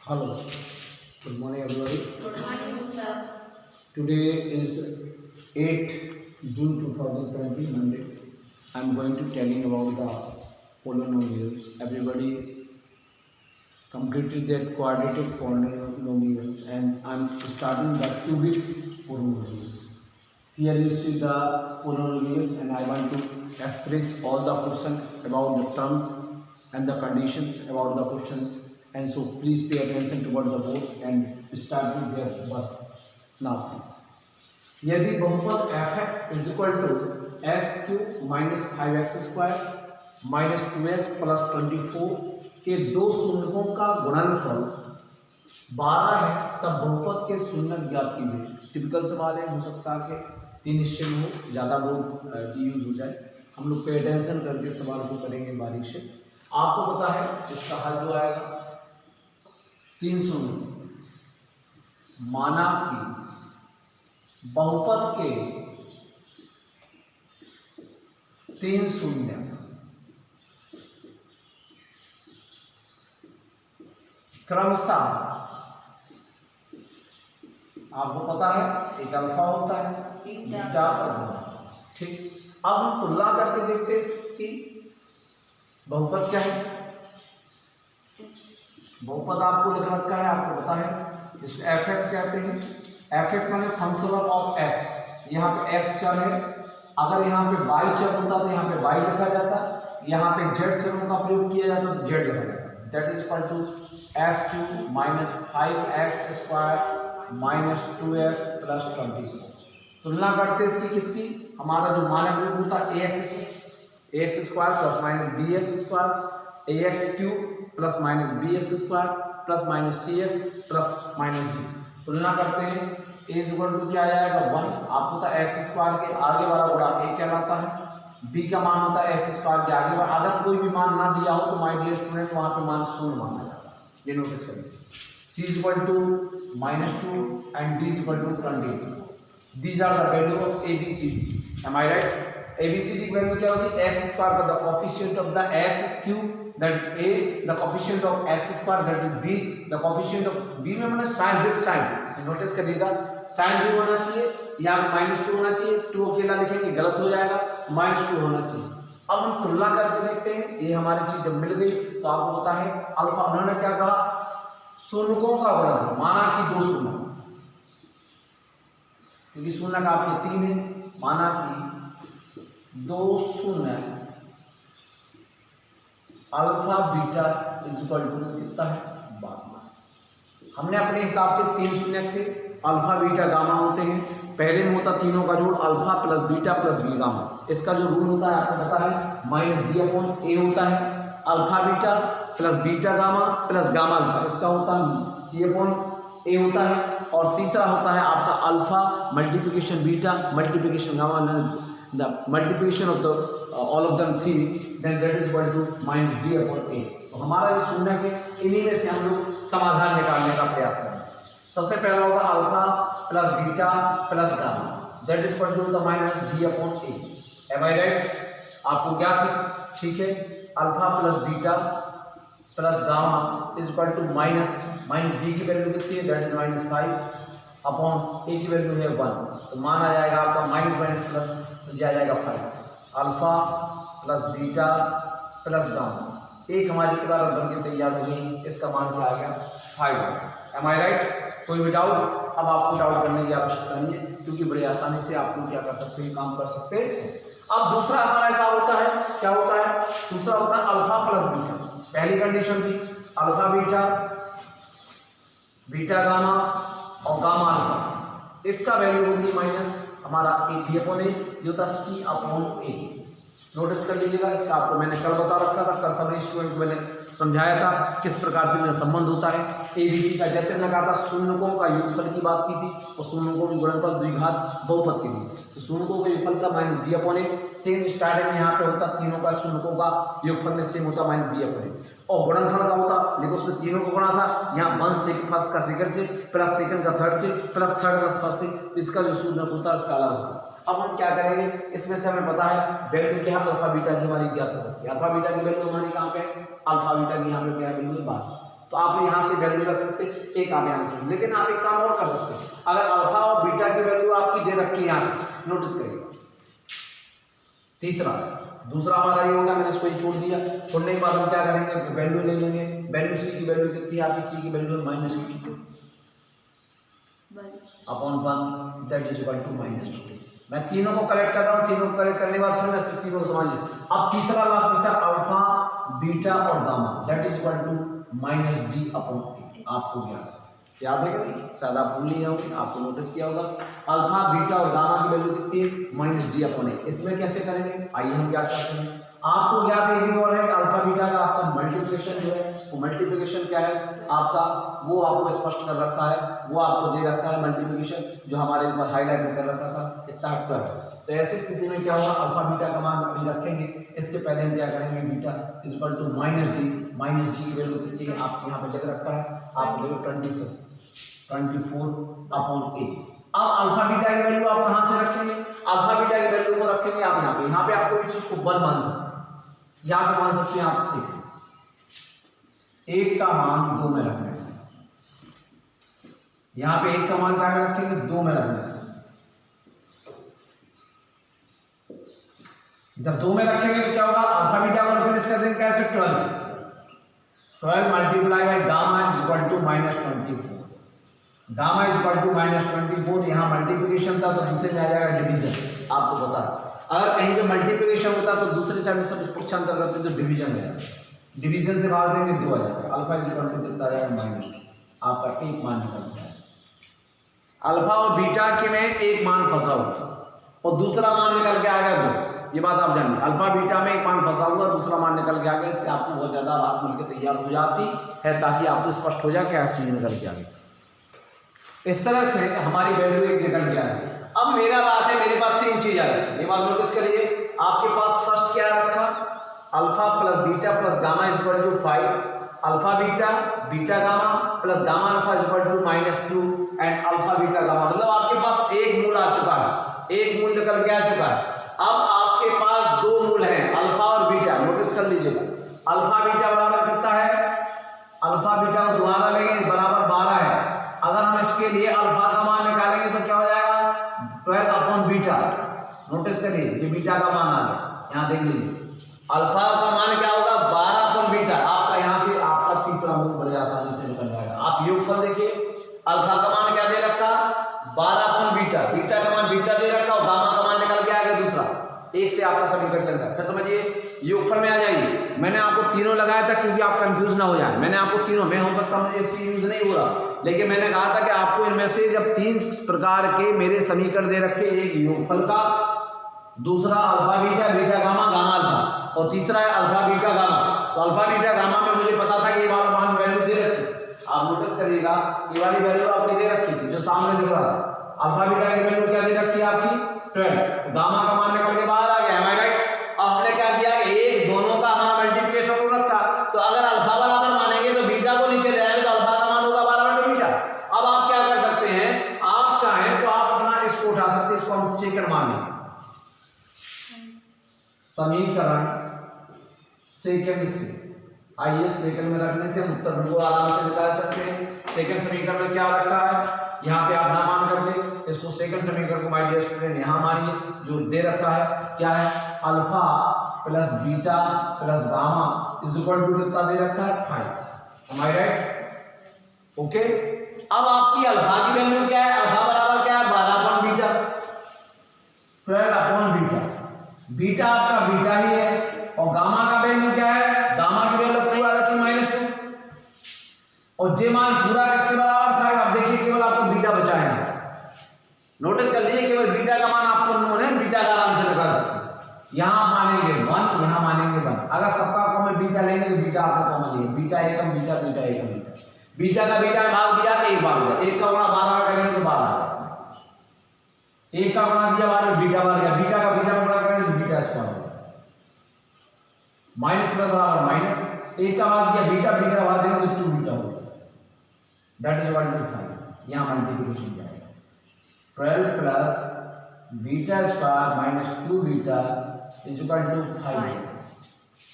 Hello, good morning everybody. Good morning, sir. Today is 8 June 2020, Monday. I am going to telling about the polynomials. Everybody completed their quadratic polynomials and I am starting the cubic polynomials. Here you see the polynomials and I want to express all the questions about the terms and the conditions about the questions, and so please pay attention toward the board and start with their work. Now please. यदि बहुपद f(x) is equal to S Q minus 5x square minus 2x plus 24 के दो शून्यकों का गुणनफल 12 है, तब बहुपद के शून्यक ज्ञात कीजिए। टिपिकल सवाल है, हो सकता है कि तीन निश्चय में हो, ज़्यादा बोर्ड यूज हो जाए। हम लोग पे अटेंशन करके सवाल को करेंगे बारीक से। आपको पता है इसका हल जो आएगा 300। माना कि बहुपद के 3 शून्य क्रमशः, आपको पता है एक अल्फा होता है, बीटा और गामा। ठीक, अब हम तुलना करके देखते हैं इसकी। बहुपद क्या है? बहुपद आपको लिख रखा है, आपको पता है इसको f(x) कहते हैं। f(x) माने फंक्शन ऑफ x। यहाँ पे x चर है, अगर यहाँ पे y चर होता तो यहाँ पे y लिखा जाता, यहाँ पे z चरों का प्रयोग किया जाता तो z लिखा जाता। That is equal to s³ minus 5x square minus 2x plus 24। तुलना करते इसकी किसकी? हमारा जो मानक रूप होता है ax square plus minus bx square, ax³ plus minus bx square plus minus cx plus minus d। तुलना करते हैं, a इक्वल टू क्या आ जाएगा 1। आपको पता है एक्स स्क्वायर के आगे वाला गुणा a कहलाता है, b का मान होता है एक्स स्क्वायर के आगे वाला। अगर कोई भी मान ना दिया हो तो माय डियर स्टूडेंट वहाँ पे मान शून्य माना जाता है, ये नोटिस करिए। c equal to -2 and d equal to 20। These are the value of ABCD. Am I right? ABCD की वैल्यू क्या होती है? x स्क्वायर का the coefficient of the x cube that is a, the coefficient of x square that is b, the coefficient of b में मैंने sin with sin, notice करिएगा sin भी होना चाहिए, यहाँ -2 होना चाहिए। 2 अकेला लिखेंगे गलत हो जाएगा, -2 होना चाहिए। अब हम तुलना करके देखते हैं, ये हमारी चीज जब मिल गई तो आपको पता है अल्फा, उन्होंने क्या कहा? शून्यकों का गुणनफल। माना कि दो शून्य, क्योंकि शून्य का आपके 3 है, माना कि दो शून्य alpha beta is equal to कितना है? 12। हमने अपने हिसाब से 3 शून्य थे, अल्फा बीटा गामा होते हैं। पहले में होता तीनों का जोड़ alpha plus beta plus B gamma. इसका जो रूल होता है आपको पता है, -b/a होता है। Alpha beta plus beta gamma plus gamma alpha, इसका होता है c/a होता है। और तीसरा होता है आपका alpha multiplication beta multiplication gamma, the multiplication of the all of the 3, then that is equal to -d/a। तो हमारा जो शून्य है, इन्हीं में से हम लोग समाधान निकालने का प्रयास करेंगे। सबसे पहला होगा alpha plus beta plus gamma, that is equal to the -d/a। Am I right? आपको क्या थे? ठीक है, alpha plus beta plus gamma is equal to minus b की वैल्यू कितनी है? दैट इज -5 अपॉन a की वैल्यू है 1। तो मान आ जाएगा आपका माइनस प्लस, तो जाएगा 5। Alpha plus beta plus gamma, एक हमारी किताब बन के तैयार हो गई, इसका मान क्या आ गया? 5। M I right? कोई भी डाउट? अब आपको डाउट करने की आवश्यकता नहीं है, क्योंकि बड़ी आसानी से आपको क्या कर सकते हैं, काम कर सकते हैं। अब दूसरा हमारा ऐसा होता है, क्या होता है? दूसरा होता है अल्फा प्लस बीटा। पहली कंडीशन थी अल्फा बीटा बीटा गामा और गामा अल्फा, इसका वैल्यू होती है माइनस हमारा a/a, जो था c/a। नोटिस कर लीजिएगा, इसका आपको मैंने कल बता रखा था, कल सभी स्टूडेंट को मैंने समझाया था किस प्रकार से संबंध होता है ABC का। जैसे मैंने कहा था शून्यकों का योगफल की बात की थी, और शून्यकों की गुणनफल द्विघात बहुपद की थी। तो शून्यकों का योगफल का -b/a, सेम स्टार्टिंग में यहाँ पे होता तीनों का शून्यकों का योगफल में सेम होता -b/a, और गुणनफल का होता, देखो उसमें तीनों को गुणा था, यहाँ 1 से फर्स्ट का सेकंड से प्लस सेकंड का थर्ड से प्लस थर्ड का फर्स्ट से, तो इसका जो शून्यक होता है इसका अलग होता है। अब हम क्या करेंगे, इसमें से हमें पता है वैल्यू क्या है, अल्फा बीटा की हमारी ज्ञात होती है। अल्फा बीटा की वैल्यू हमारी कहाँ पे है? अल्फा बीटा की यहाँ पे क्या वैल्यू है? 12। तो आपने यहाँ से वैल्यू रख सकते हैं, एक आप यहाँ चुन। लेकिन आप एक काम और कर सकते हैं, अगर अल्फा और बीटा की वैल्यू आपकी दे रखी है यहाँ, नोटिस करिए तीसरा, दूसरा हमारा ये होगा, मैंने इसको छोड़ दिया। छोड़ने के बाद हम क्या करेंगे, वैल्यू ले लेंगे। वैल्यू सी की वैल्यू कितनी है आपकी, सी की value -2 upon 1 that is equal to -2। मैं तीनों को कलेक्ट कर रहा हूँ, तीनों को कलेक्ट करने के बाद फिर मैं सिर्फ तीनों को समझ लिया। अब तीसरा लास्ट बचा अल्फा बीटा और gamma that is equal to -d upon a। आपको याद है कि नहीं, शायद आप भूल नहीं होंगे, आपको नोटिस किया होगा। अल्फा बीटा और गामा की वैल्यू कितनी है, -d अपॉन a। इसमें कैसे करेंगे, आइए हम क्या करते हैं। आपको याद एक भी और है, अल्फा बीटा का आपका मल्टीप्लिकेशन जो है, वो मल्टीप्लिकेशन क्या है आपका, वो आपको स्पष्ट कर रखा है, वो आपको दे रखा है मल्टीप्लिकेशन, जो हमारे ऊपर हाईलाइट में कर रखा था कितना 12। तो ऐसी स्थिति में क्या होगा, अल्फा बीटा का मान अभी रखेंगे, इसके पहले हम क्या करेंगे, beta is equal to -d की वैल्यू कितनी है आपके यहाँ पे लिख रखा है, आपको देखो 24 अपॉन a। अब अल्फा बीटा की वैल्यू आप कहां से रखेंगे, अल्फा बीटा की वैल्यू को रखेंगे आप यहाँ पे आप कोई चीज को 1 मान सकते हैं, यहाँ पे मान सकते हैं आप 6, 1 का मान 2 में रखना है, यहाँ पे 1 का मान क्या रखेंगे, 2 में रखना है। जब 2 में रखेंगे तो क्या होगा, अल्फा बीटा को रिप्लेस कर देंगे कैसे, 12 multiply by gamma is equal to -24। Gamma is equal to -24, यहाँ मल्टीप्लिकेशन था तो दूसरे में आ जाएगा डिवीजन। आपको पता है अगर कहीं पे मल्टीप्लिकेशन होता तो दूसरे साइड में सब पक्षांतर करते तो डिवीजन है, डिवीजन से भाग देंगे 2 आ जाएगा, अल्फा इज इक्वल टू कितना आ जाएगा -2, आपका एक मान निकल जाएगा। अल्फा और बीटा के में एक मान फंसा हुआ और दूसरा मान निकल के आ गया 2, ये बात आप जानिए। अल्फा बीटा में एक मान फंसा हुआ, दूसरा मान निकल के आ गया, इससे आपको बहुत ज्यादा बात मिलकर तैयार हो जाती है, ताकि आपको स्पष्ट हो जाए क्या चीज निकल के आ गई। इस तरह से हमारी वैल्यू एक निकल के आ गई। अब मेरा बात है, मेरे पास 3 चीज आ गई, ये बात नोटिस करिए। आपके पास फर्स्ट क्या रखा, alpha plus beta plus gamma is equal to 5, alpha beta beta gamma plus gamma alpha is equal to -2 and alpha beta gamma, मतलब आपके पास एक मूल आ चुका है, एक मूल निकल के आ चुका है। अब आपके पास 2 मूल हैं, अल्फा और बीटा, नोटिस कर लीजिएगा। अल्फा बीटा बराबर कितना है, अल्फा बीटा को दोबारा लेंगे बराबर 12 है। अगर हम इसके लिए अल्फा का मान निकालेंगे तो क्या हो जाएगा, 12 अपॉन बीटा। नोटिस करिए ये बीटा का मान आ गया, यहाँ देख लीजिए अल्फा का मान क्या होगा, 12 अपॉन बीटा। आपका यहाँ से आपका तीसरा मूल बड़े आसानी से निकल जाएगा। आप योगफल देखिए, अल्फा का मान क्या दे रखा, 12 अपॉन बीटा, बीटा का मान बीटा दे रखा और गामा का मान निकल के आ गया दूसरा, एक से आपका समीकरण चल रहा है। फिर समझिए योगफल में आ जाइए। मैंने आपको तीनों लगाया था क्योंकि आप कंफ्यूज ना हो जाए, मैंने आपको तीनों, मैं हो सकता मुझे इसकी यूज नहीं हो रहा, लेकिन मैंने कहा था कि आपको इनमें से जब 3 प्रकार के मेरे समीकरण दे रखे, एक योगफल का, दूसरा alpha beta beta gamma gamma alpha और तीसरा है अल्फा बीटा गामा, तो अल्फा बीटा गामा में मुझे पता था कि ये वाला मान वैल्यू दे रखी। आप नोटिस करिएगा ये वाली वैल्यू आपकी दे रखी थी जो सामने दिख रहा था। अल्फा बीटा की वैल्यू क्या दे रखी है आपकी 12, गामा का मान निकल के बाहर आ गया, राइट। अब हमने क्या किया, एक दोनों का हमारा मल्टीप्लिकेशन हो रखा, तो अगर अल्फा बराबर मानेंगे तो बीटा को नीचे ले आएंगे तो अल्फा का मान होगा बराबर बीटा। अब आप क्या कर सकते हैं, आप चाहें तो आप अपना इसको उठा सकते हैं, इसको हम सेकंड मानेंगे, समीकरण सेकंड से। आइए सेकंड में रखने से हम उत्तर बिल्कुल आराम से निकाल सकते हैं। सेकंड समीकरण में क्या रखा है, यहाँ पे आप ना मान कर दे, इसको सेकंड समीकरण को माय डियर स्टूडेंट यहाँ मानिए, जो दे रखा है क्या है, alpha plus beta plus gamma is equal to कितना दे रखा है 5, एम आई राइट, ओके। अब आपकी अल्फा की वैल्यू क्या है, अल्फा बराबर क्या है 12 upon beta, 12 upon beta, beta आपका बीटा ही है और गामा का वैल्यू क्या है, गामा की वैल्यू पूरा रखी -2 और जे मान पूरा किसके बराबर 5। अब देखिए केवल आपको बीटा बचा है, नोटिस कर लीजिए केवल बीटा का मान आपको नोन है, बीटा का आराम से निकाल सकते हैं। यहां मानेंगे 1, यहां मानेंगे 1, अगर सबका कॉमन बीटा लेंगे तो बीटा आपका कॉमन लेंगे, बीटा एकम बीटा बीटा एकम बीटा, बीटा का बीटा भाग दिया तो 1 भाग गया, 1 का गुणा 12 करेंगे तो 12, 1 का गुणा दिया 12 बीटा भाग गया, बीटा का बीटा गुणा करेंगे तो बीटा स्क्वायर, माइनस प्लस बराबर माइनस, 1 का भाग दिया बीटा बीटा भाग देगा तो 2 बीटा होगा, दैट इज 1 to 5। यहां मल्टीप्लिकेशन जाएगा 12 plus beta square minus 2 beta is equal to 5।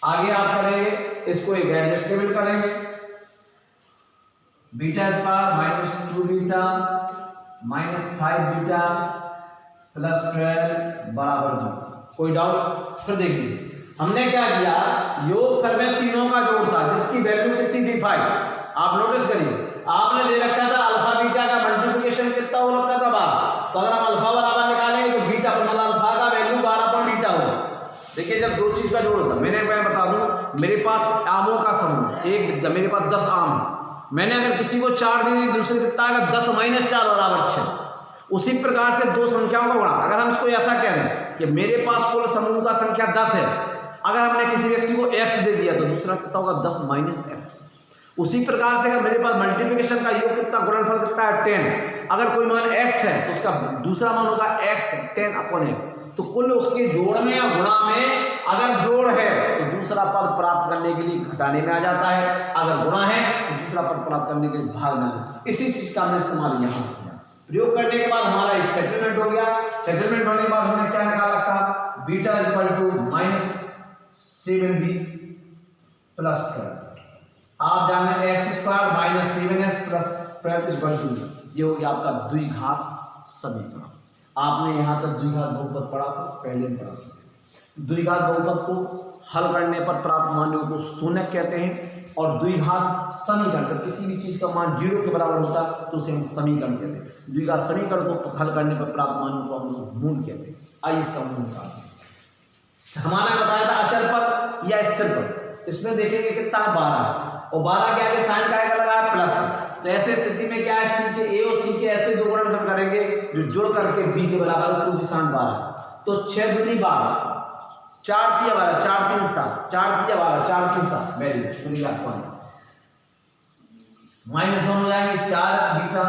आगे आप करेंगे इसको एक एडजस्टेबल करेंगे, beta square minus 2 beta minus 5 beta plus 12 बराबर 0। कोई डाउट? फिर देखिए हमने क्या किया, योगफल में तीनों का जोड़ था जिसकी वैल्यू कितनी थी 5। आप नोटिस करिए, आपने दे रखा था अल्फा बीटा का मल्टीप्लिकेशन कितना हो रखा था 12। तो अगर हम अल्फा बराबर निकालेंगे तो बीटा पर मतलब अल्फा का वैल्यू 12 पर बीटा होगा। देखिए जब दो चीज का जोड़ होता है, मैं बता दूं, मेरे पास आमों का समूह एक, मेरे पास 10 आम है, मैंने अगर किसी को 4 दे दी, दूसरे कितना आएगा 10 माइनस 4 बराबर 6। उसी प्रकार से दो संख्याओं का गुणा, अगर हम इसको ऐसा कह दें कि मेरे पास कुल समूह का संख्या 10 है, अगर हमने किसी व्यक्ति को x दे दिया तो दूसरा कितना होगा 10 माइनस x। उसी प्रकार से अगर मेरे पास मल्टीप्लिकेशन का योग कितना, गुणनफल कितना है 10, अगर कोई मान x है तो उसका दूसरा मान होगा x 10 अपॉन x। तो कुल उसके जोड़ में या गुणा में अगर जोड़ है तो दूसरा पद प्राप्त करने के लिए घटाने में आ जाता है, अगर गुणा है तो दूसरा पद प्राप्त करने के लिए भाग में आ जाता है। इसी चीज का हमने इस्तेमाल यहाँ किया। प्रयोग करने के बाद हमारा इस सेटलमेंट हो गया। सेटलमेंट होने के बाद हमने क्या निकाला था, beta equal to minus 7b plus 12। आप जाने X square minus 7s plus 12 equal to, ये हो गया आपका द्विघात समीकरण। आपने यहाँ तक द्विघात बहुपद पढ़ा था, पहले में पढ़ा चुके। द्विघात बहुपद को हल करने पर प्राप्त मानों को शून्य कहते हैं, और द्विघात समीकरण जब किसी भी चीज का मान 0 के बराबर होता है तो उसे हम समीकरण कहते हैं। द्विघात समीकरण को हल करने पर प्राप्त मानों को हम लोग मूल कहते हैं। आइए इसका मूल निकालते हैं। हमारा बताया था अचर पद या स्थिर पद, इसमें देखेंगे कितना है 12, और 12 के आगे साइन का लगा है प्लस। तो ऐसे स्थिति में क्या है, सी के ए और सी के ऐसे दो गुणनफल करेंगे जो जुड़ करके बी के बराबर हो, निशान 12। तो 6 दूनी 12, 4 तिया 12, 4 3 7, 4 तिया 12, 4 3 7, वेरी गुड। माइनस दोनों हो जाएंगे, 4 beta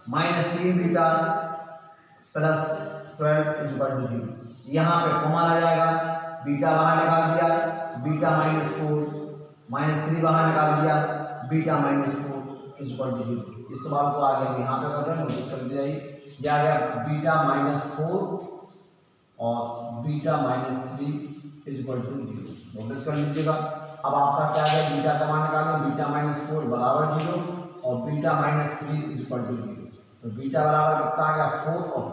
minus 3 beta plus 12 is equal to 0। यहाँ पे कॉमन आ जाएगा, बीटा बाहर निकाल दिया, बीटा माइनस 4 माइनस 3 बाहर निकाल दिया, beta minus 4 is equal to 0। इस सवाल को आगे हम यहाँ पे कर रहे हैं, नोटिस कर दिया ये आ गया बीटा माइनस 4 और beta minus 3 is equal to 0। Notice कर लीजिएगा। अब आपका क्या है, बीटा का मान निकालें, बीटा माइनस 4 बराबर 0 और beta minus 3 is equal to 0। तो बीटा बराबर कितना आ गया 4 और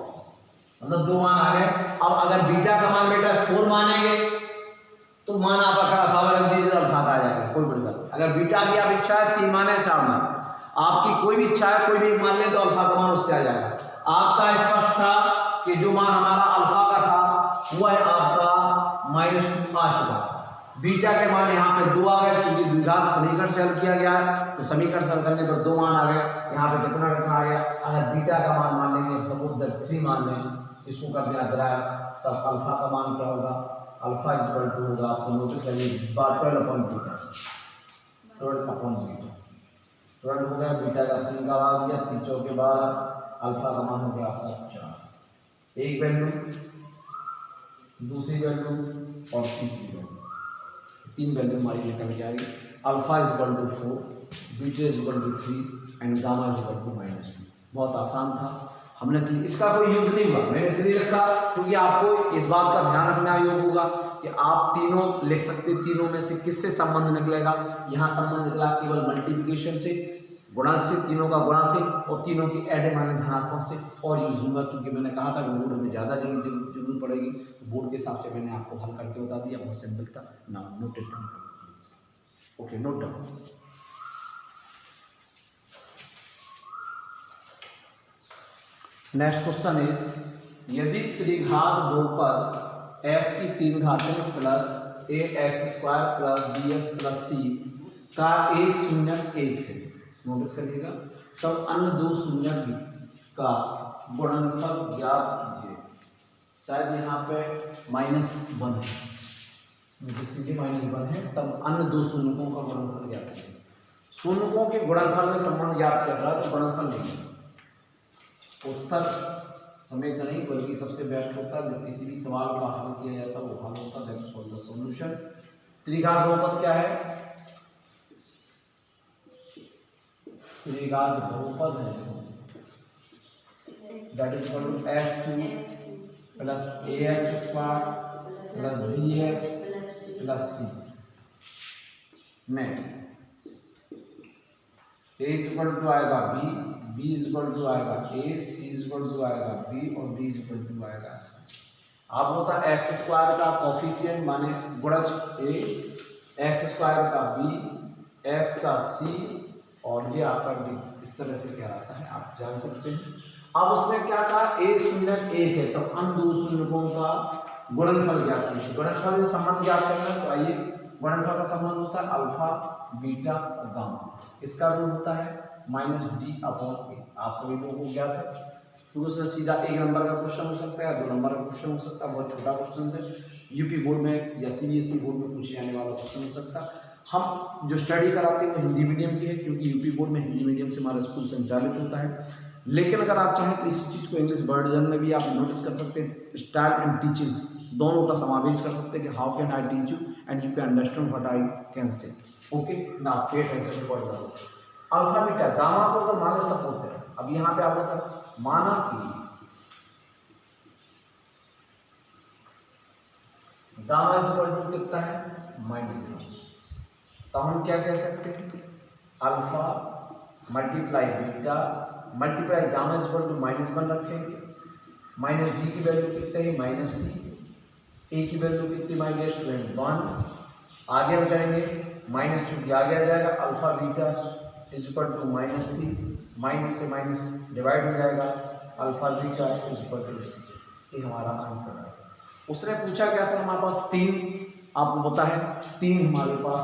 मतलब 2 मान आ गए। अब अगर बीटा का मान बेटा 4 मानेंगे तो मान आप अल्फा रख दीजिए, अल्फा आ जाएगा, कोई बड़ी बात। अगर बीटा की आप इच्छा है 3 मान है 4 मान, आपकी कोई भी इच्छा है कोई भी एक मान ले तो अल्फा का मान उससे आ जाएगा। आपका स्पष्ट था कि जो मान हमारा अल्फा का था वह है आपका -2 आ चुका। बीटा के मान यहाँ पे 2 आ गए, क्योंकि द्विघात समीकरण से हल किया गया है, तो समीकरण से हल करने पर 2 मान आ गए। यहाँ पे कितना आ गया, अगर बीटा का मान लेंगे सपोज दैट 3 मान लेंगे, इसको कर दिया ग्राफ, तब अल्फा का मान क्या होगा, अल्फा इज इक्वल टू होगा, आपको नोटिस करिए 12 अपॉन बीटा, 12 अपॉन बीटा, 12 हो गया, बीटा का 3 का भाग दिया, 3 चौके बाद अल्फा का मान हो गया आपका 4। एक वैल्यू, दूसरी वैल्यू और तीसरी वैल्यू, 3 वैल्यू हमारी निकल के आएगी। Alpha is equal to 4, beta is equal to 3 and gamma is equal to -2। बहुत आसान था, हमने इसका कोई यूज नहीं हुआ, मैंने इसलिए रखा क्योंकि आपको इस बात का ध्यान रखना योग होगा कि आप तीनों लिख सकते, तीनों में से किससे संबंध निकलेगा। यहाँ संबंध निकला केवल मल्टीप्लिकेशन से, गुणा से, तीनों का गुणा से और तीनों की एड माने धनात्मक से, और यूज होगा क्योंकि मैंने कहा था कि बोर्ड में ज़्यादा जरूरत पड़ेगी, तो बोर्ड के हिसाब से मैंने आपको हल करके बता दिया। बहुत सिंपल था ना, note it down please. Okay, note down. Next question is, यदि त्रिघात बहुपद x की 3 घातें plus ax² plus bx plus c का एक शून्यक 1 है, नोटिस करिएगा, तब अन्य दो शून्यक का गुणनफल ज्ञात कीजिए। शायद यहाँ पे -1 है, नोटिस कीजिए -1 है, तब अन्य दो शून्यकों का गुणनफल ज्ञात कीजिए। शून्यकों के गुणनफल में संबंध ज्ञात कर रहा है तो गुणनफल नहीं, उत्तर समेत नहीं बल्कि सबसे बेस्ट होता है जब किसी भी सवाल का हल किया जाता है वो हल होता है, दैट्स कॉल्ड द सॉल्यूशन। त्रिघात बहुपद क्या है, त्रिघात बहुपद है that is equal to x³ plus ax² plus bx plus c में ए इज इक्वल टू आएगा B, B is equal to आएगा A, C is equal to आएगा बी और डी इज इक्वल टू आएगा सी। अब होता है x square का कोफिशिएंट माने गुणज ए, एक्स स्क्वायर का बी, एक्स का सी और ये आपका डी, इस तरह से क्या आता है आप जान सकते हैं। अब उसने क्या कहा, ए शून्यक एक है तो अन दो शून्यकों का गुणनफल ज्ञात कीजिए। गुणनफल से संबंध ज्ञात करना है तो आइए, गुणनफल का संबंध होता है अल्फा बीटा और गामा, इसका रूट होता है माइनस डी अपॉन ए, आप सभी लोगों को ज्ञात है। तो उसमें सीधा 1 नंबर का क्वेश्चन हो सकता है, 2 नंबर का क्वेश्चन हो सकता है, बहुत छोटा क्वेश्चन से यूपी बोर्ड में या सीबीएसई बोर्ड में पूछे जाने वाला क्वेश्चन हो सकता है। हम जो स्टडी कराते हैं वो हिंदी मीडियम की है, क्योंकि यूपी बोर्ड में हिंदी मीडियम से हमारा स्कूल संचालित होता है। लेकिन अगर आप चाहें तो इस चीज़ को इंग्लिश वर्जन में भी आप नोटिस कर सकते हैं, स्टाइल एंड टीचिंग दोनों का समावेश कर सकते हैं कि how can I teach you and you can understand what I can say. Okay ना, pay attention to what alpha beta gamma को अगर मान सपोर्ट करें, अब यहाँ पे आप बता माना कि गामा इज इक्वल टू कितना है -0, तो हम क्या कह सकते हैं alpha multiply beta multiply gamma is equal to -1 रखेंगे, माइनस डी की वैल्यू कितने है माइनस सी, ए की वैल्यू कितनी -1, आगे हम करेंगे -2 की आगे आ जाएगा alpha beta is equal to minus C, minus से माइनस डिवाइड हो जाएगा alpha beta is equal to C, ये हमारा आंसर है। उसने पूछा क्या था, हमारे पास 3, आपको पता है 3 हमारे पास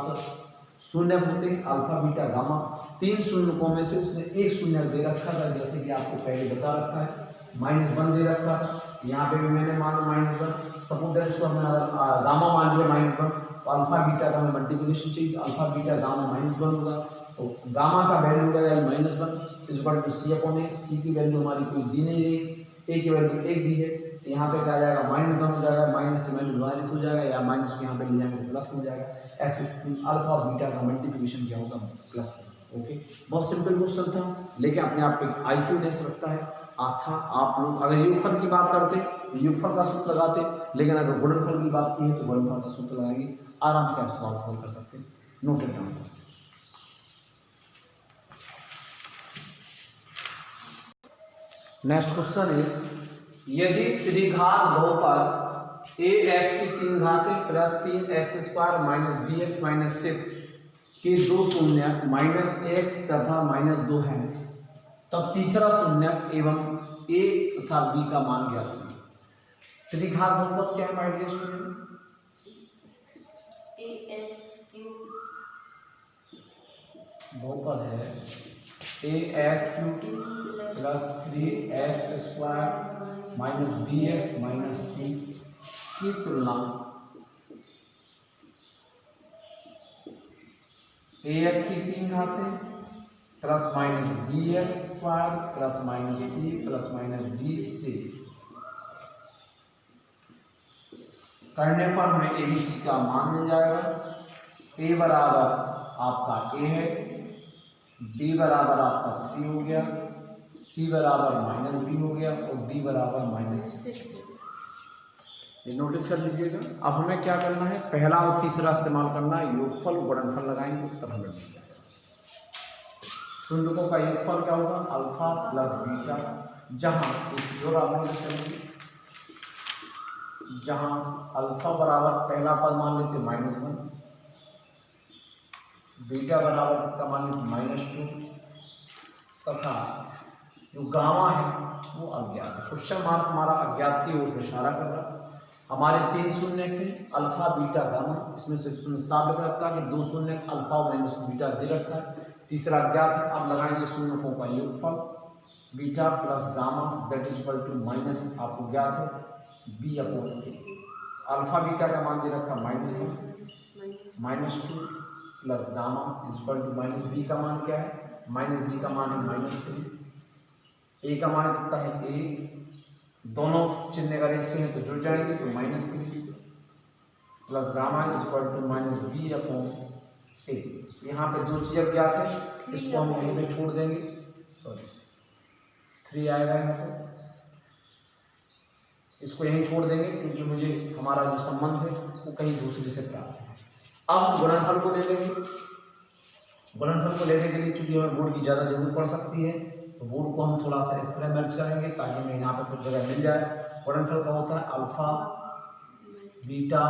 शून्य होते हैं अल्फा बीटा गामा, 3 शून्यकों में से उसने एक शून्य दे रखा था, जैसे कि आपको पहले बता रखा है -1 दे रखा था, यहाँ पे भी मैंने माना -1, सपोज दैट इसको हमने गामा मान लिया -1, तो अल्फा बीटा का हमें मल्टीप्लिकेशन चाहिए, अल्फा बीटा गामा -1 होगा, तो गामा का वैल्यू हो जाएगा -1 is equal to C upon A, C की वैल्यू हमारी कोई दी नहीं रही, ए की वैल्यू 1 दी है, यहाँ पे क्या आ जाएगा -1 हो जाएगा, माइनस से माइनस विभाजित हो जाएगा या माइनस को यहाँ पे ले जाएंगे तो प्लस हो जाएगा, ऐसे अल्फा और बीटा का मल्टीप्लिकेशन क्या होगा प्लस। ओके, बहुत सिंपल क्वेश्चन था, लेकिन अपने आप पे IQ-नेस रखता है था। आप लोग अगर योगफल की बात करते तो योगफल का सूत्र लगाते, लेकिन अगर गुणनफल की बात की है तो गुणनफल का सूत्र लगाएंगे, आराम से आप सवाल हल कर सकते हैं। Note it down. Next question is, यदि त्रिघात बहुपद ax की 3 घातें प्लस 3x² - bx - 6 के 2 शून्यक -1 तथा -2 हैं, तब तीसरा शून्यक एवं a तथा b का मान ज्ञात करें। त्रिघात बहुपद क्या है माय डियर स्टूडेंट? बहुपद है ax³ प्लस 3x² - bx - 6 की तुलना ax की 3 घातें plus minus bx² plus minus c plus minus b से करने पर हमें ABC का मान मिल जाएगा। a बराबर आपका a है, b बराबर आपका 3 हो गया, c बराबर -b हो गया और d बराबर -6। ये नोटिस कर लीजिएगा। अब हमें क्या करना है, पहला और तीसरा इस्तेमाल करना है, योगफल गुणनफल लगाएंगे उत्तर हमें मिल जाएगा। शून्यकों का योगफल क्या होगा अल्फा प्लस बीटा, जहां एक जोड़ा करेंगे, जहां अल्फा बराबर पहला पद मान लेते -1, बीटा बराबर कितना मान लेते -2 तथा जो गामा है वो अज्ञात है। क्वेश्चन मार्क हमारा अज्ञात की ओर इशारा कर रहा है। हमारे 3 शून्य थे अल्फा बीटा गामा, इसमें से साबित रखा है कि 2 शून्य अल्फा माइनस बीटा दे रखा है, तीसरा अज्ञात है। अब लगाएंगे शून्यकों का योगफल, beta plus gamma that is equal to minus आपको ज्ञात है b upon a। Alpha beta का मान दे रखा -1 -2 plus gamma is equal to -b का मान क्या है -b का मान है -3, a का मान कितना है 1, दोनों चिन्ह अगर एक से हैं तो जुड़ जाएंगे तो -3 plus gamma is equal to -b upon a। यहाँ पे 2 चीज़ ज्ञात है, इसको हम यहीं पे छोड़ देंगे, सॉरी 3 आएगा यहाँ पे, इसको यहीं छोड़ देंगे क्योंकि मुझे हमारा जो संबंध है वो कहीं दूसरे से प्राप्त है। अब हम गुणनफल को ले लेंगे, गुणनफल को लेने के लिए चूंकि हमें बोर्ड की ज़्यादा जरूरत पड़ सकती है तो बोर्ड को हम थोड़ा सा इस तरह मैच करेंगे ताकि हमें यहाँ पे कुछ जगह मिल जाए। गुणनफल का होता है alpha beta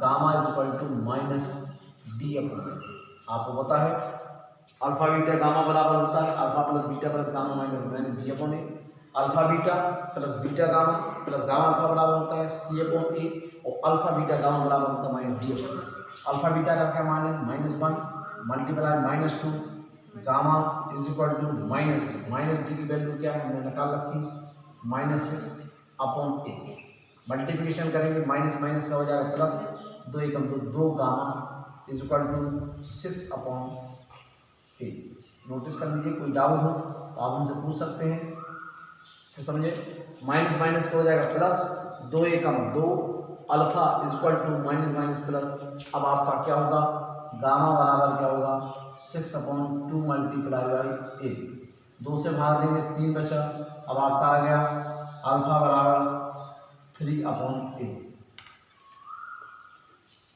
gamma is equal to minus D upon, आपको पता है अल्फा बीटा गामा बराबर होता है alpha plus beta plus gamma minus D upon A. Alpha beta plus beta gamma plus gamma alpha बराबर होता है सी अपॉन ए, और अल्फा बीटा गामा बराबर होता है minus D upon A. Alpha beta का क्या मान है -1 multiply -2 gamma is equal to minus D की वैल्यू क्या है हमने निकाल रखी -6 अपॉन ए। मल्टीप्लिकेशन करेंगे माइनस माइनस का हो जाएगा प्लस, 2 एकम 2 gamma is equal to 6 upon A. Notice कर लीजिए, कोई डाउट हो तो आप हमसे पूछ सकते हैं। फिर समझे, माइनस माइनस का हो जाएगा प्लस, 2 एकम 2 alpha is equal to minus minus plus. अब आपका क्या होगा, गामा बराबर क्या होगा 6 अपॉन 2 मल्टीप्लाई बाई ए। 2 से भाग देंगे 3 बचा, अब आपका आ गया अल्फा बराबर 3 अपॉन ए।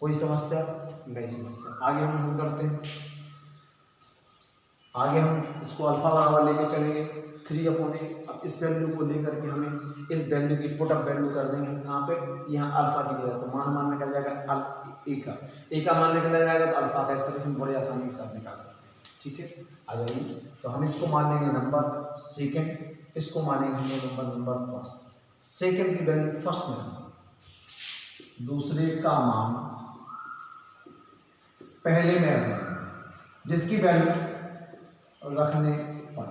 कोई समस्या नहीं? समस्या आगे हम हल करते हैं। आगे हम इसको अल्फा बराबर लेकर चलेंगे 3 अपॉन ए। अब इस वैल्यू को लेकर के हमें इस वैल्यू की पुट अप वैल्यू कर देंगे कहाँ पे, यहाँ अल्फा की जगह, तो मान निकल जाएगा ए का मान निकल जाएगा, तो अल्फा का इस तरह से बड़े आसानी के साथ निकाल सकते हैं। ठीक है, आ जाइए। तो हम इसको मान लेंगे नंबर सेकेंड, इसको मानेंगे हम नंबर फर्स्ट। सेकेंड की वैल्यू फर्स्ट में, दूसरे का मान पहले में रखना, जिसकी वैल्यू रखने पर,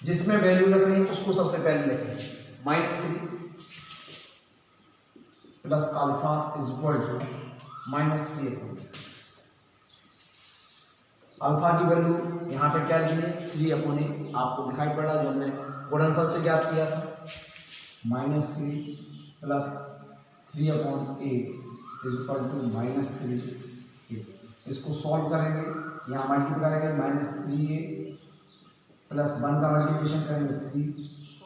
जिसमें वैल्यू रखनी उसको सबसे पहले लिखें। -3 plus alpha is equal to -3। Alpha की वैल्यू यहाँ पे क्या लिखी है 3 अपॉन ए, आपको दिखाई पड़ रहा जो हमने गुणनफल से ज्ञात किया था। -3 plus 3 upon A is equal to -3 A. इसको सॉल्व करेंगे, यहाँ मल्टीप्लाई करेंगे -3a प्लस 1 का मल्टीप्लिकेशन करेंगे 3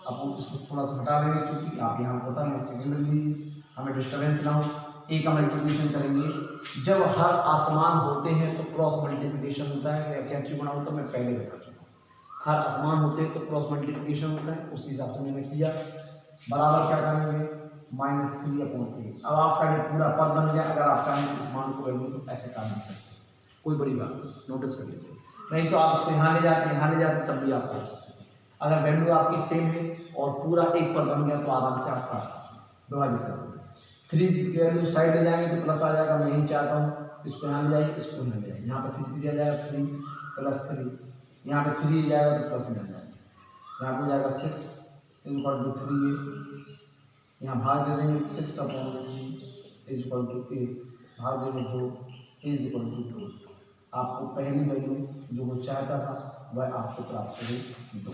अपन इसको थोड़ा सा हटा देंगे क्योंकि आप यहाँ पता है सेकेंड लीजिए, हमें डिस्टर्बेंस ना हो। ए का मल्टीप्लिकेशन करेंगे, जब हर आसमान होते हैं तो क्रॉस मल्टीप्लिकेशन होता है, या क्या चीज बना होता है मैं पहले बता चुका हूँ। हर आसमान होते हैं तो क्रॉस मल्टीप्लिकेशन होता है, उसी हिसाब से मैंने किया। बराबर क्या करेंगे -3 अपॉन ए। अब आपका ये पूरा पद बन गया। अगर आप चाहें इस मान को वैल्यू तो ऐसे काम कर सकते हैं, कोई बड़ी बात नहीं, नोटिस कर लीजिए। नहीं तो आप उसको यहाँ ले जाते तब भी आप कर सकते हैं। अगर वैल्यू आपकी सेम है और पूरा एक पर बन गया तो आराम से आप कर सकते हैं, विभाजित कर सकते हैं। 3 वैल्यू साइड ले जाएंगे तो प्लस आ जाएगा, मैं यही चाहता हूँ इसको यहाँ ले जाइए, इसको यहाँ ले जाइए। यहाँ पर 3 आ जाएगा 3 प्लस 3, यहाँ पे 3 जाएगा तो प्लस में आ जाएगा, यहाँ पे जाएगा 6 इज इक्वल टू 3a। यहाँ भाग दे देंगे 6 अपॉन 3 इज इक्वल टू ए, भाग देंगे 2 इज इक्वल टू 2। आपको पहली वैल्यू जो वो चाहता था वह आपको प्राप्त होगी 2।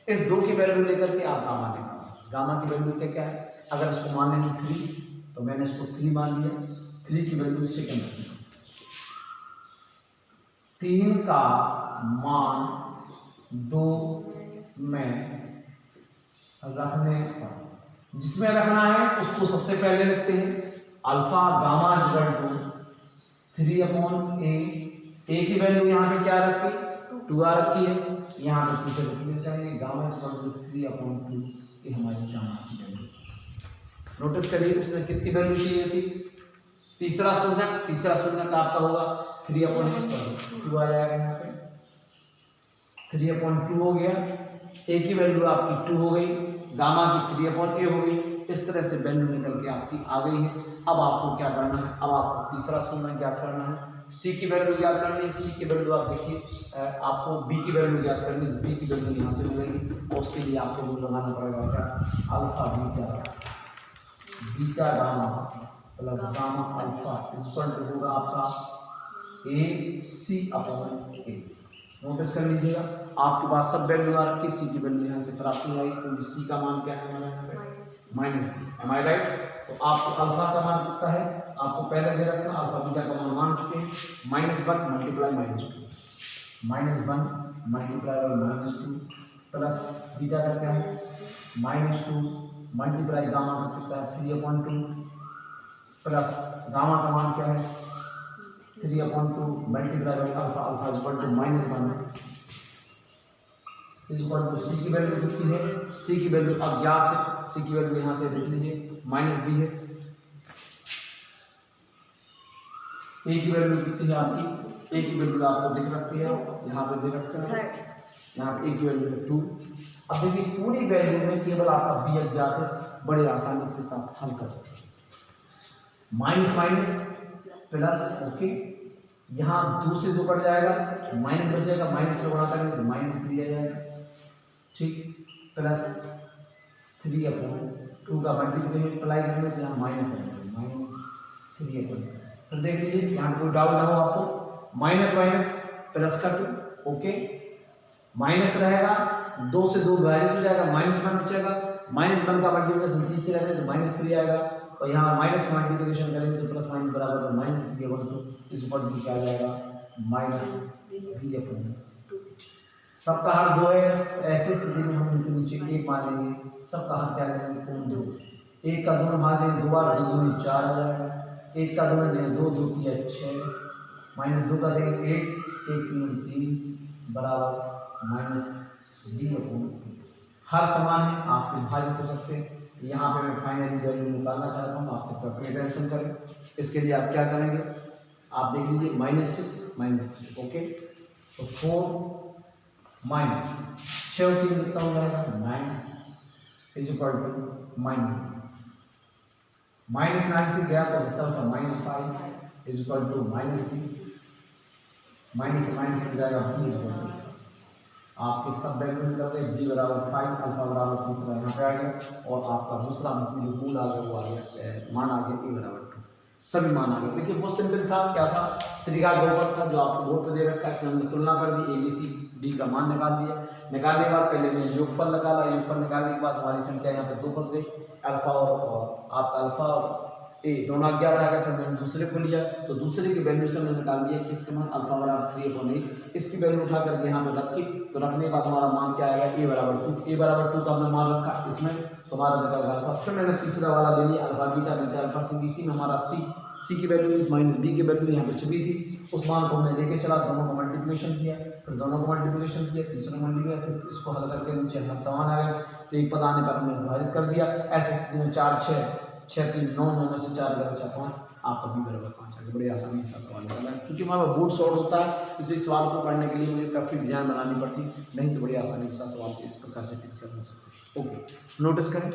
इस 2 की वैल्यू लेकर के आप गामा लेंगे। गामा की वैल्यू क्या है, अगर इसको मान लेंगे 3 तो मैंने इसको 3 मान लिया। 3 की वैल्यू सेकेंड रखी, 3 का मान 2 में रखने पर, जिसमें रखना है उसको सबसे पहले लिखते हैं। Alpha gamma is equal to 3 upon A की वैल्यू यहाँ पे क्या रखी 2 आ रखी है, यहाँ पे पीछे लिखने चाहिए gamma is equal to 3 upon 2, ये हमारी गामा की वैल्यू। नोटिस करिए उसने कितनी वैल्यू चाहिए थी, तीसरा शून्य का आपका होगा 3 अपॉन 2 आ जाएगा, यहाँ पे 3 अपॉन 2 हो गया। ए की वैल्यू आपकी 2 हो गई, गामा की 3 अपॉन ए हो गई। इस तरह से वैल्यू निकल के आपकी आ गई है। अब आपको क्या करना है, अब आपको तीसरा शून्य ज्ञात करना है, सी की वैल्यू ज्ञात करनी है। सी की वैल्यू आप देखिए, आपको बी की वैल्यू ज्ञात करनी है, बी की वैल्यू यहाँ से मिलेगी और उसके लिए आपको रूल लगाना पड़ेगा क्या, alpha beta gamma plus gamma alpha is equal to होगा आपका ए सी अपॉन ए। नोटिस कर लीजिएगा आपके पास सब वैल्यू आ रखी, सी की वैल्यू यहाँ से प्राप्त हो जाएगी क्योंकि सी का मान क्या है हमारा यहाँ पे -b। M I right? तो आपको अल्फा का मान कितना है, आपको पहले दे रखा, अल्फा बीटा का मान चुके हैं -1 multiply -2, -1 multiply by -2 plus beta का क्या है -2 मल्टीप्लाई गामा का कितना है 3 अपॉन 2 प्लस गामा का मान क्या है 3/2 multiply by alpha, alpha is equal to -1 is equal to C की वैल्यू कितनी है, सी की वैल्यू अज्ञात है, सी की वैल्यू यहाँ से लिख लीजिए -b है। ए की वैल्यू कितनी है आपकी, ए की वैल्यू आपको दिख रखी है, यहाँ पे दे रखा है, यहाँ पे ए की वैल्यू है 2। अब देखिए पूरी वैल्यू में केवल आपका बी अज्ञात है, बड़े आसानी से साथ हल कर सकते हैं। माइनस माइनस प्लस, ओके, यहाँ 2 से 2 कट जाएगा, माइनस बचेगा, माइनस से गुणा करेंगे तो -3 आ जाएगा, ठीक, प्लस 3/2 का मल्टीप्लाई करेंगे तो यहाँ माइनस आएगा, -3/2। तो देख लीजिए यहाँ कोई डाउट ना हो आपको, माइनस माइनस प्लस का 2, ओके, माइनस रहेगा, 2 से 2 विभाजित हो जाएगा, -1 बचेगा, -1 का मल्टीप्लिकेशन 3 से करेंगे तो -3 आएगा, और यहाँ माइनस मल्टीप्लिकेशन करेंगे तो प्लस माइनस बराबर है -3/2, इस पर भी क्या आ जाएगा -b/2। सबका हर 2 है, तो ऐसी स्थिति में हम इनके नीचे 1 मानेंगे, सबका हर क्या लेंगे कोण 2, 1 का 2 भाग देंगे 2 बार, 2 दूनी 4 आ जाएगा, 1 का 2 देंगे 2, 2 3 6, -2 का देंगे 1, 1 3 3 बराबर -b/2। हर समान है, आप विभाजित हो सकते हैं। यहाँ पे मैं फाइनली वैल्यू निकालना चाहता हूँ, आप अपनी टेंशन करें। इसके लिए आप क्या करेंगे, आप देख लीजिए -6 -3, ओके, तो 4 माइनस 6 और 3 कितना हो जाएगा 9 इज इक्वल टू -9 से गया तो कितना होता है -5 is equal to -b, minus से माइनस मिल जाएगा b इज इक्वल टू, आपके सब वैल्यू निकल गए, b बराबर 5, अल्फा बराबर तीसरा यहाँ पे आ गया, और आपका दूसरा जो मूल आ गया वो आ गया, मान आ गया a बराबर 2, सभी मान आ गए। देखिए बहुत सिंपल था, क्या था, त्रिघात बहुपद था जो आपको बोर्ड पर दे रखा है, इसमें हमने तुलना कर दी, a b c d का मान निकाल दिया, निकालने के बाद पहले मैंने योगफल निकाला, योगफल निकालने के बाद हमारी संख्या यहाँ पे 2 फंस गई, अल्फा और आपका अल्फा और ए दोनों अज्ञात आ गए, फिर मैंने दूसरे को लिया, तो दूसरे की वैल्यू से मैंने निकाल दिया कि इसके मान अल्फा बराबर 3/8, इसकी वैल्यू उठा करके यहाँ पे रखी, तो रखने के बाद हमारा मान क्या आएगा a बराबर 2, a बराबर 2 का हमने मान रखा इसमें, तो हमारा निकल गया अल्फा। फिर मैंने तीसरा वाला ले लिया अल्फा बीटा बीटा अल्फा, क्योंकि इसी में हमारा सी की वैल्यू इस -b की वैल्यू यहाँ पे छुपी थी, उस मान को हमने लेके चला, दोनों को मल्टीप्लिकेशन किया, फिर दोनों को मल्टीप्लिकेशन किया, तीसरा मल्टीप्लिकेशन, फिर इसको हल करके नीचे हल समान आ गया, तो एक पद आने पर हमने विभाजित कर दिया। ऐसे स्थिति में 4 6 6 3 9 9 में से 4 लगा 4 5, आपका b बराबर 5 आ गया। बड़ी आसानी से सवाल निकाला है, क्योंकि हमारा बोर्ड शॉर्ट होता है, इसलिए सवाल को करने के लिए मुझे काफ़ी डिजाइन बनानी पड़ती, नहीं तो बड़ी आसानी से सवाल को इस प्रकार से टिक कर सकते। ओके, नोटिस करें,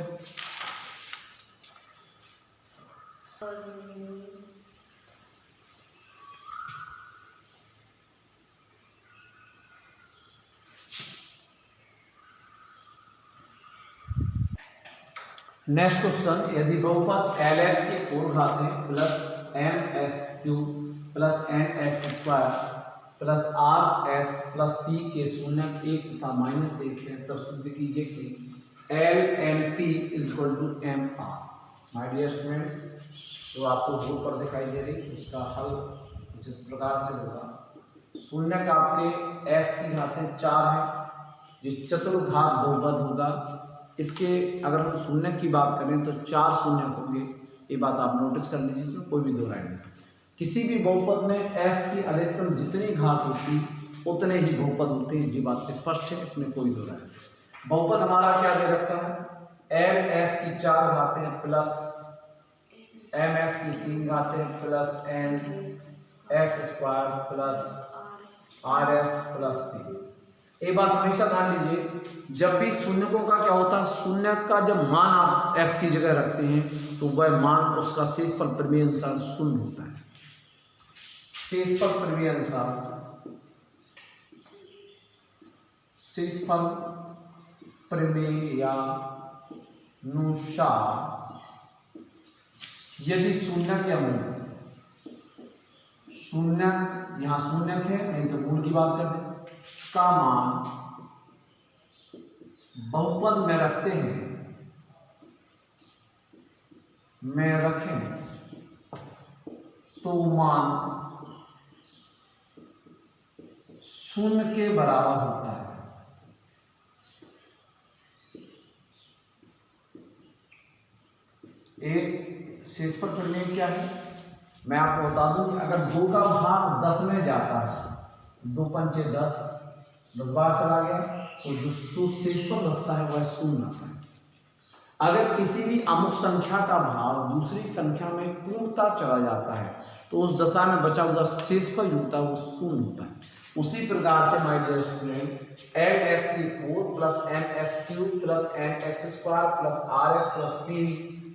नेक्स्ट क्वेश्चन, यदि बहुपद LS के 4 घातें plus MS³ plus NS² plus RS plus P के शून्यक 1 तथा -1 है, तब सिद्ध कीजिए कि LNP is equal to MR। My dear students, जो आपको बोर्ड पर दिखाई दे रही उसका हल जिस प्रकार से होगा, शून्यक आपके S की घातें 4 है, जो चतुर्घात बहुपद होगा, इसके अगर हम शून्यक की बात करें तो 4 शून्यक होंगे, ये बात आप नोटिस कर लीजिए, इसमें कोई भी दो राय नहीं। किसी भी बहुपद में S की अधिकतम जितनी घात होती उतने ही बहुपद होते हैं, ये बात स्पष्ट है, इसमें कोई दो राय नहीं। बहुपद हमारा क्या दे रखा है, LS की 4 घातें प्लस MS की 3 घातें plus NS² plus RS plus P। एक बात हमेशा ध्यान लीजिए, जब भी शून्यकों का क्या होता है, शून्यक का जब मान आप x की जगह रखते हैं तो वह मान उसका शेषफल प्रमेय अनुसार शून्य होता है। शेषफल प्रमेय अनुसार, शेषफल प्रमेय या अनुसार यदि शून्यक या मूल, शून्यक यहाँ शून्यक है, नहीं तो मूल की बात कर दें, का मान बहुपद में रखते हैं, में रखें तो मान शून्य के बराबर होता है। एक शेषफल प्रमेय क्या है, मैं आपको बता दूं कि अगर 2 का भाग 10 में जाता है, 2 पंचे 10, 10 बार चला गया, तो जो शेषफल बचता है वह शून्य आता है। अगर किसी भी अमुक संख्या का भाग दूसरी संख्या में पूर्णतः चला जाता है तो उस दशा में बचा हुआ शेषफल जो होता है वो शून्य होता है। उसी प्रकार से my dear student, 8x³ plus nx³ plus nx² plus rs plus p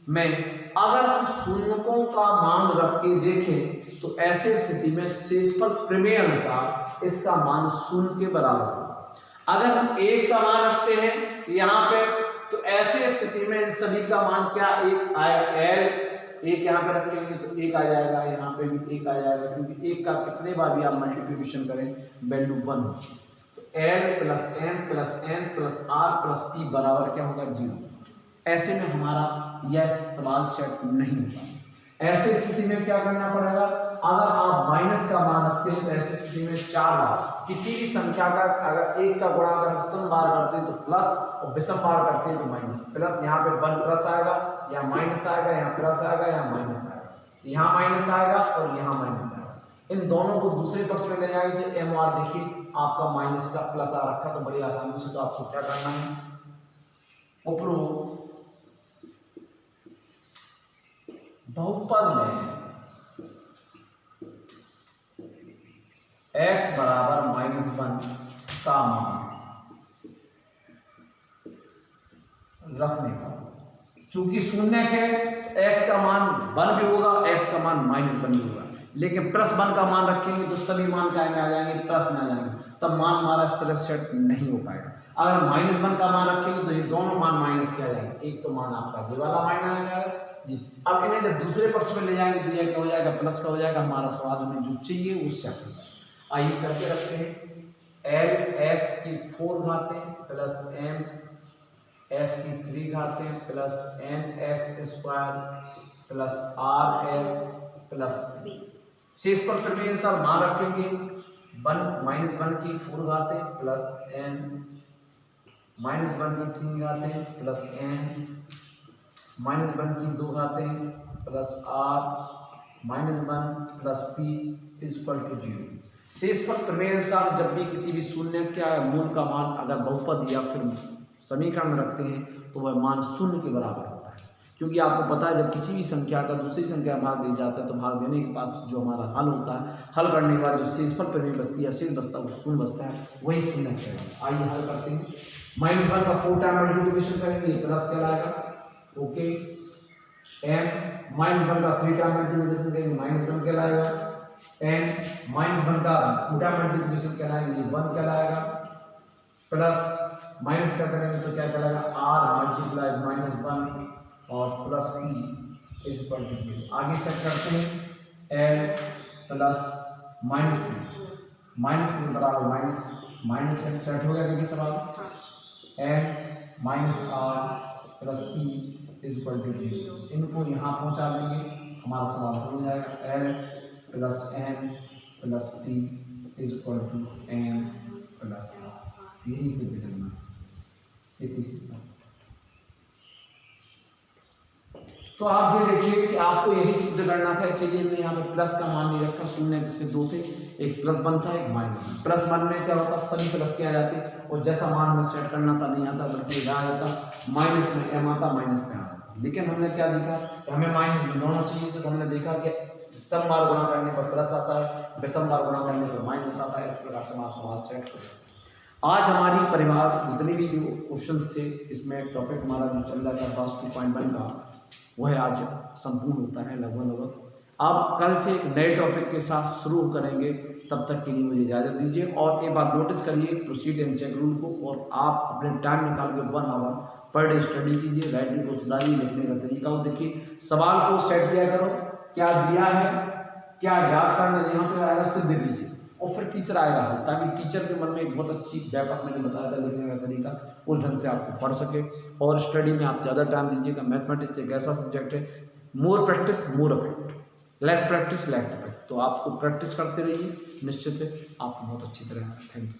में अगर हम शून्यकों का मान रख के देखें तो ऐसे स्थिति में शेषफल प्रमेय अनुसार इसका मान शून्य के बराबर होगा। अगर हम 1 का मान रखते हैं यहाँ पे तो ऐसे स्थिति में इन सभी का मान क्या 1 आएगा, एक यहाँ पे रखेंगे तो 1 आ जाएगा, यहाँ पे भी 1 आ जाएगा, क्योंकि 1 का कितने बार भी आप मल्टीप्लिकेशन करें वैल्यू 1 हो। तो l plus m plus n plus r plus p बराबर क्या होगा 0। ऐसे में हमारा यह सवाल सेट नहीं होता। ऐसे स्थिति में क्या करना पड़ेगा, अगर आप माइनस का मान रखते हैं तो ऐसी स्थिति में 4 बार किसी भी संख्या का अगर 1 का गुणा अगर हम सम बार करते हैं तो प्लस और विषम बार करते हैं तो माइनस। प्लस यहाँ पे 1 प्लस आएगा, यहाँ माइनस आएगा, यहाँ प्लस आएगा, यहाँ माइनस आएगा, यहाँ माइनस आएगा और यहाँ माइनस आएगा। इन दोनों को दूसरे पक्ष में ले जाएंगे तो एम आर देखिए आपका माइनस का प्लस आ रखा, तो बड़ी आसानी से तो आपको क्या करना है, उपरोक्त बहुपद में x बराबर -1 का मान रखने का, चूंकि शून्य है तो x का मान 1 भी होगा, x का मान -1 भी होगा, लेकिन +1 का मान रखेंगे तो सभी मान क्या में आ जाएंगे, प्लस में आ जाएंगे, तब मान हमारा इस तरह सेट नहीं हो पाएगा। अगर -1 का मान रखेंगे तो ये दोनों मान माइनस किया जाएगा, एक तो मान आपका ये वाला माइनस आ जाएगा जी। अब इन्हें जब दूसरे पक्ष में ले जाएंगे तो यह क्या हो जाएगा, प्लस का हो जाएगा। हमारा सवाल हमें जो चाहिए वो सेट होगा। आइए करके रखते हैं, l(x)⁴ plus m(x)⁵ plus nx² plus rx plus b। शेषफल प्रमेय अनुसार मान रखेंगे 1 plus n -1 plus n -1 plus r -1 plus p = 0। शेषफल प्रमेय अनुसार जब भी किसी भी शून्य का मूल का मान अगर बहुपद या फिर समीकरण में रखते हैं तो वह मान शून्य के बराबर होता है, क्योंकि आपको पता है जब किसी भी संख्या का दूसरी संख्या में भाग दिया जाता है तो भाग देने के पास जो हमारा हल होता है, हल करने के बाद जो शेषफल प्रमेय बचती है, शेष बचता है वो शून्य बचता है, वही शून्य कहलाएगा। आइए हल करते हैं। -1 का 4 टाइम मल्टीप्लिकेशन करेंगे प्लस कहलाएगा, ओके। m -1 का 3 टाइम मल्टीप्लिकेशन करेंगे -1 कहलाएगा। n -1 का 2 टाइम मल्टीप्लिकेशन कहलाएगा, ये 1 कहलाएगा। प्लस माइनस का करेंगे तो क्या कहलाएगा, r मल्टीप्लाई -1 और प्लस p = 0। आगे सेट करते हैं, l प्लस माइनस p बराबर माइनस सेट हो गया। देखिए सवाल, n -r प्लस p = 0। इनको यहाँ पहुँचा देंगे, हमारा सवाल हो जाएगा। l plus n plus p = n plus r। यही से करना तो आप ये देखिए कि आपको यही सिद्ध करना था, इसीलिए मैंने यहाँ पे प्लस का मान नहीं रखा। शून्य इसके 2 थे, एक +1 था, एक -1। +1 में क्या होता, सभी प्लस किया जाते और जैसा मान में सेट करना था नहीं आता, बल्कि यहाँ आता माइनस में m आता, माइनस में आता। लेकिन हमने क्या देखा कि हमें माइनस में दोनों चाहिए, तो हमने देखा कि सम बार गुणा करने पर प्लस आता है, विषम बार गुणा करने पर माइनस आता है। इस प्रकार से हमारा सवाल सेट हो गया। आज हमारी परिवार जितने भी जो क्वेश्चंस थे, इसमें टॉपिक हमारा जो चल रहा था 2.1 का, वह आज संपूर्ण होता है लगभग। अब कल से एक नए टॉपिक के साथ शुरू करेंगे, तब तक के लिए मुझे इजाज़त दीजिए। और एक बार नोटिस करिए प्रोसीड एंड चेक रूल को, और आप अपने टाइम निकाल के 1 आवर पर डे स्टडी कीजिए। राइटिंग को सुधारिए, लिखने का तरीका वो देखिए, सवाल को सेट किया करो, क्या दिया है, क्या याद करना, यहाँ पे आएगा सिद्ध कीजिए, और फिर तीसरा आएगा हल, ताकि टीचर के मन में एक बहुत अच्छी व्यापक मैंने बताया था लिखने का तरीका, उस ढंग से आपको पढ़ सके। और स्टडी में आप ज़्यादा टाइम दीजिएगा। मैथमेटिक्स एक ऐसा सब्जेक्ट है, more practice more effect, less practice less effect. तो आपको प्रैक्टिस करते रहिए, निश्चित है आपको बहुत अच्छी तरह। Thank you.